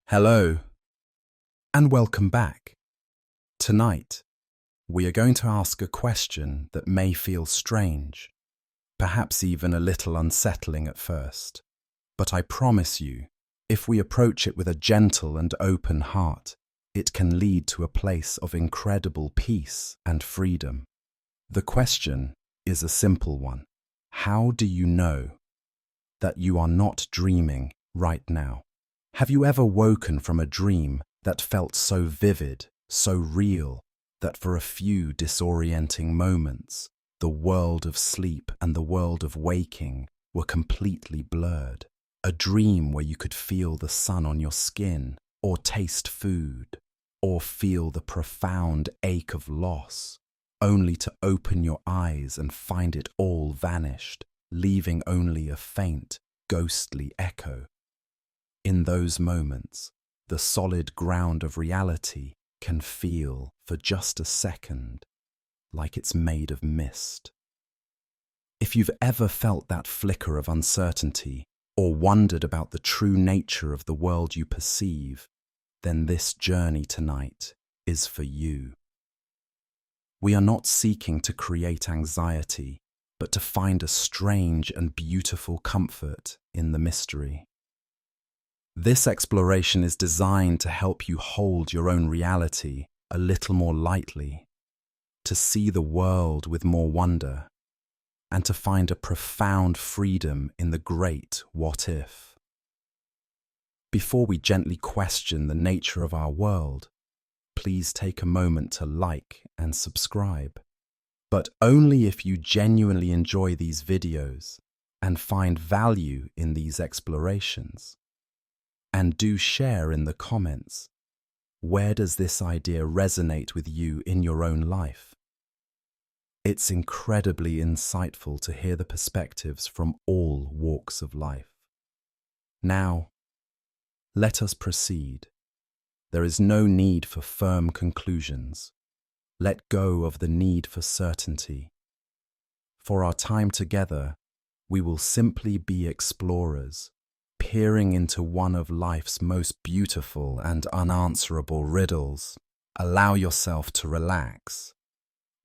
Hello, and welcome back. Tonight, we are going to ask a question that may feel strange, perhaps even a little unsettling at first. But I promise you, if we approach it with a gentle and open heart, it can lead to a place of incredible peace and freedom. The question is a simple one. How do you know that you are not dreaming right now? Have you ever woken from a dream that felt so vivid, so real, that for a few disorienting moments, the world of sleep and the world of waking were completely blurred? A dream where you could feel the sun on your skin, or taste food, or feel the profound ache of loss, only to open your eyes and find it all vanished, leaving only a faint, ghostly echo. In those moments, the solid ground of reality can feel, for just a second, like it's made of mist. If you've ever felt that flicker of uncertainty, or wondered about the true nature of the world you perceive, then this journey tonight is for you. We are not seeking to create anxiety, but to find a strange and beautiful comfort in the mystery. This exploration is designed to help you hold your own reality a little more lightly, to see the world with more wonder, and to find a profound freedom in the great what if. Before we gently question the nature of our world, please take a moment to like and subscribe, but only if you genuinely enjoy these videos and find value in these explorations. And do share in the comments, where does this idea resonate with you in your own life? It's incredibly insightful to hear the perspectives from all walks of life. Now, let us proceed. There is no need for firm conclusions. Let go of the need for certainty. For our time together, we will simply be explorers, peering into one of life's most beautiful and unanswerable riddles. Allow yourself to relax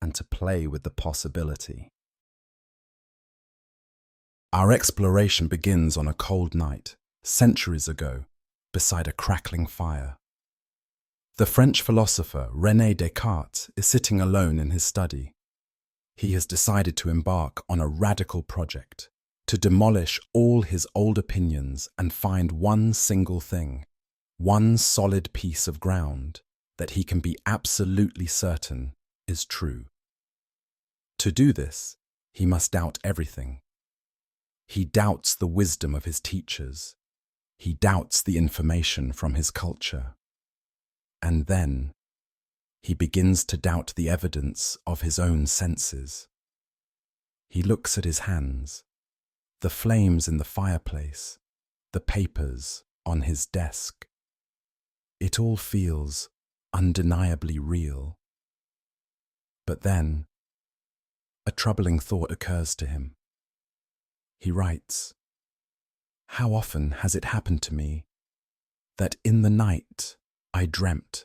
and to play with the possibility. Our exploration begins on a cold night, centuries ago, beside a crackling fire. The French philosopher René Descartes is sitting alone in his study. He has decided to embark on a radical project, to demolish all his old opinions and find one single thing, one solid piece of ground that he can be absolutely certain is true. To do this, he must doubt everything. He doubts the wisdom of his teachers. He doubts the information from his culture. And then, he begins to doubt the evidence of his own senses. He looks at his hands, the flames in the fireplace, the papers on his desk. It all feels undeniably real. But then, a troubling thought occurs to him. He writes, "How often has it happened to me that in the night I dreamt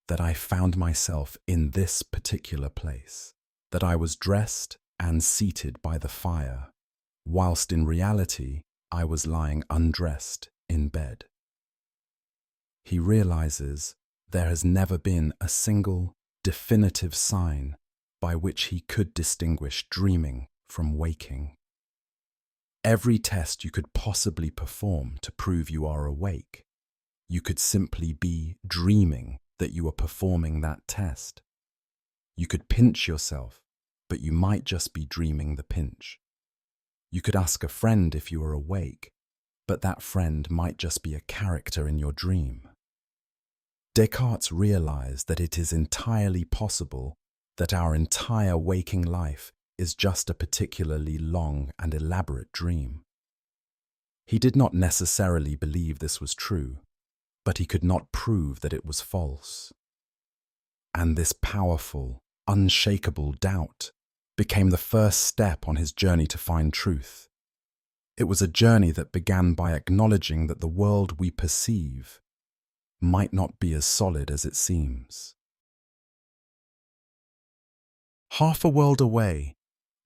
that I found myself in this particular place, that I was dressed and seated by the fire, whilst in reality I was lying undressed in bed." He realizes there has never been a single definitive sign by which he could distinguish dreaming from waking. Every test you could possibly perform to prove you are awake, you could simply be dreaming that you are performing that test. You could pinch yourself, but you might just be dreaming the pinch. You could ask a friend if you are awake, but that friend might just be a character in your dream. Descartes realized that it is entirely possible that our entire waking life is just a particularly long and elaborate dream. He did not necessarily believe this was true, but he could not prove that it was false. And this powerful, unshakable doubt became the first step on his journey to find truth. It was a journey that began by acknowledging that the world we perceive might not be as solid as it seems. Half a world away,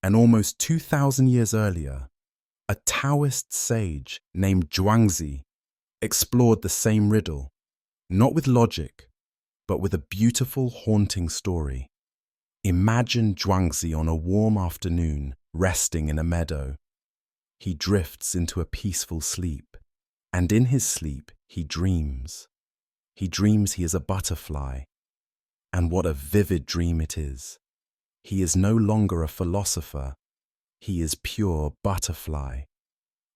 and almost 2,000 years earlier, a Taoist sage named Zhuangzi explored the same riddle, not with logic, but with a beautiful, haunting story. Imagine Zhuangzi on a warm afternoon, resting in a meadow. He drifts into a peaceful sleep, and in his sleep he dreams. He dreams he is a butterfly, and what a vivid dream it is. He is no longer a philosopher, he is pure butterfly.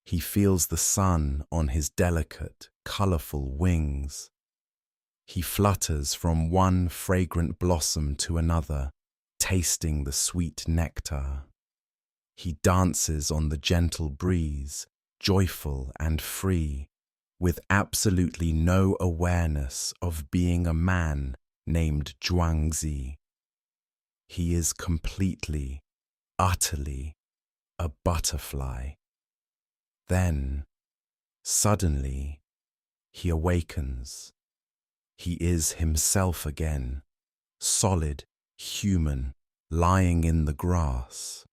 He feels the sun on his delicate, colorful wings. He flutters from one fragrant blossom to another, tasting the sweet nectar. He dances on the gentle breeze, joyful and free, with absolutely no awareness of being a man named Zhuangzi. He is completely, utterly a butterfly. Then, suddenly, he awakens. He is himself again, solid, human, lying in the grass.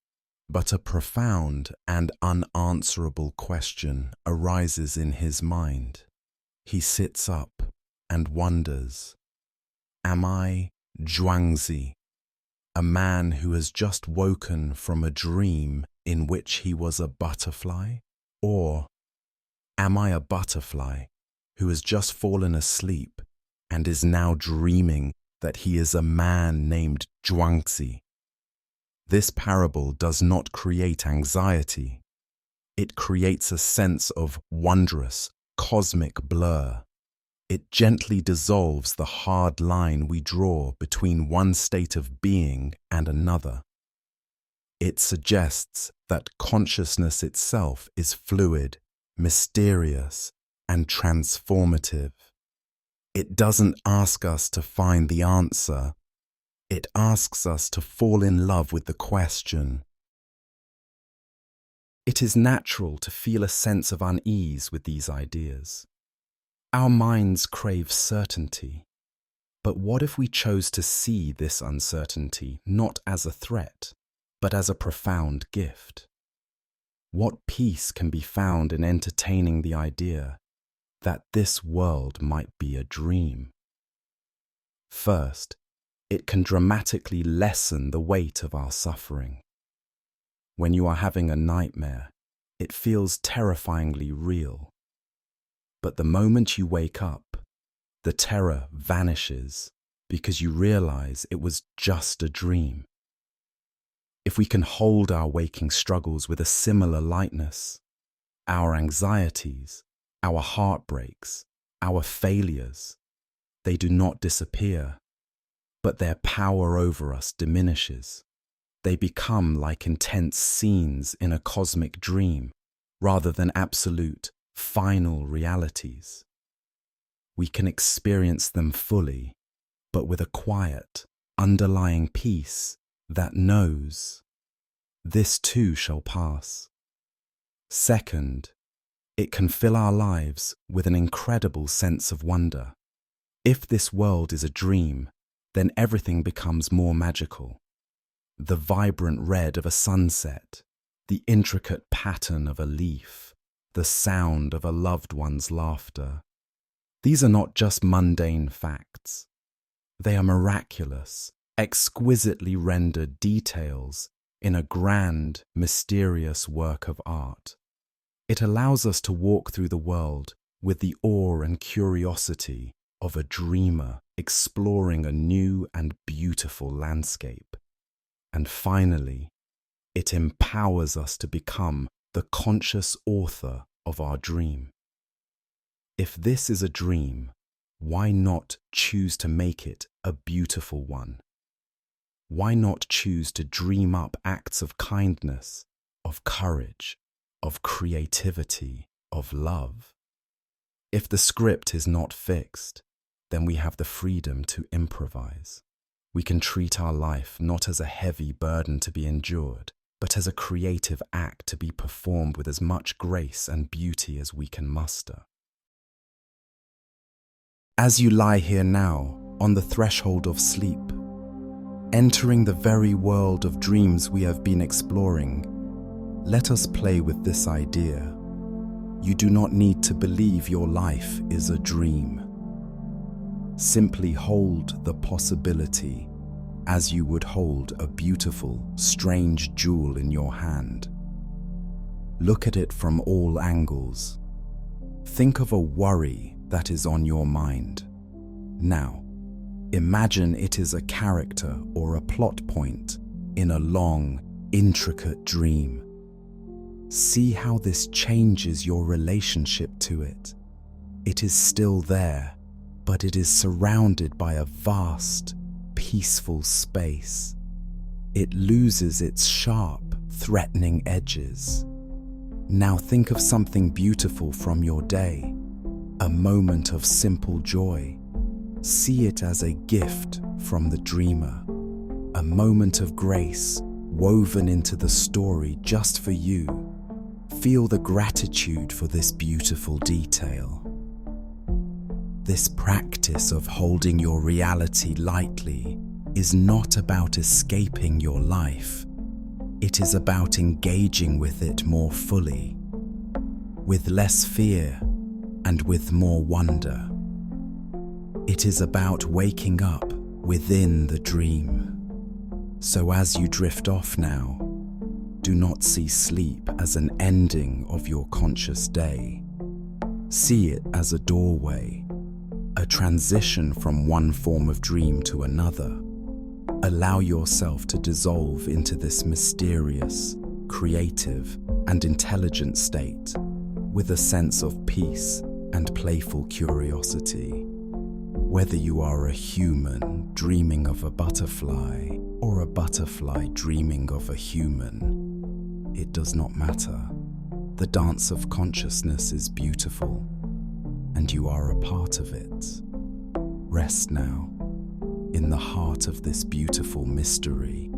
But a profound and unanswerable question arises in his mind. He sits up and wonders, am I Zhuangzi, a man who has just woken from a dream in which he was a butterfly? Or am I a butterfly who has just fallen asleep and is now dreaming that he is a man named Zhuangzi? This parable does not create anxiety. It creates a sense of wondrous, cosmic blur. It gently dissolves the hard line we draw between one state of being and another. It suggests that consciousness itself is fluid, mysterious, and transformative. It doesn't ask us to find the answer. It asks us to fall in love with the question. It is natural to feel a sense of unease with these ideas. Our minds crave certainty. But what if we chose to see this uncertainty not as a threat, but as a profound gift? What peace can be found in entertaining the idea that this world might be a dream? First, it can dramatically lessen the weight of our suffering. When you are having a nightmare, it feels terrifyingly real. But the moment you wake up, the terror vanishes because you realize it was just a dream. If we can hold our waking struggles with a similar lightness, our anxieties, our heartbreaks, our failures, they do not disappear, but their power over us diminishes. They become like intense scenes in a cosmic dream, rather than absolute, final realities. We can experience them fully, but with a quiet, underlying peace that knows, this too shall pass. Second, it can fill our lives with an incredible sense of wonder. If this world is a dream, then everything becomes more magical. The vibrant red of a sunset, the intricate pattern of a leaf, the sound of a loved one's laughter. These are not just mundane facts. They are miraculous, exquisitely rendered details in a grand, mysterious work of art. It allows us to walk through the world with the awe and curiosity of a dreamer exploring a new and beautiful landscape. And finally, it empowers us to become the conscious author of our dream. If this is a dream, why not choose to make it a beautiful one? Why not choose to dream up acts of kindness, of courage, of creativity, of love? If the script is not fixed, then we have the freedom to improvise. We can treat our life not as a heavy burden to be endured, but as a creative act to be performed with as much grace and beauty as we can muster. As you lie here now, on the threshold of sleep, entering the very world of dreams we have been exploring, let us play with this idea. You do not need to believe your life is a dream. Simply hold the possibility as you would hold a beautiful, strange jewel in your hand. Look at it from all angles. Think of a worry that is on your mind. Now, imagine it is a character or a plot point in a long, intricate dream. See how this changes your relationship to it. It is still there, but it is surrounded by a vast, peaceful space. It loses its sharp, threatening edges. Now think of something beautiful from your day, a moment of simple joy. See it as a gift from the dreamer, a moment of grace woven into the story just for you. Feel the gratitude for this beautiful detail. This practice of holding your reality lightly is not about escaping your life. It is about engaging with it more fully, with less fear and with more wonder. It is about waking up within the dream. So as you drift off now, do not see sleep as an ending of your conscious day. See it as a doorway, a transition from one form of dream to another. Allow yourself to dissolve into this mysterious, creative, and intelligent state with a sense of peace and playful curiosity. Whether you are a human dreaming of a butterfly or a butterfly dreaming of a human, it does not matter. The dance of consciousness is beautiful, and you are a part of it. Rest now in the heart of this beautiful mystery.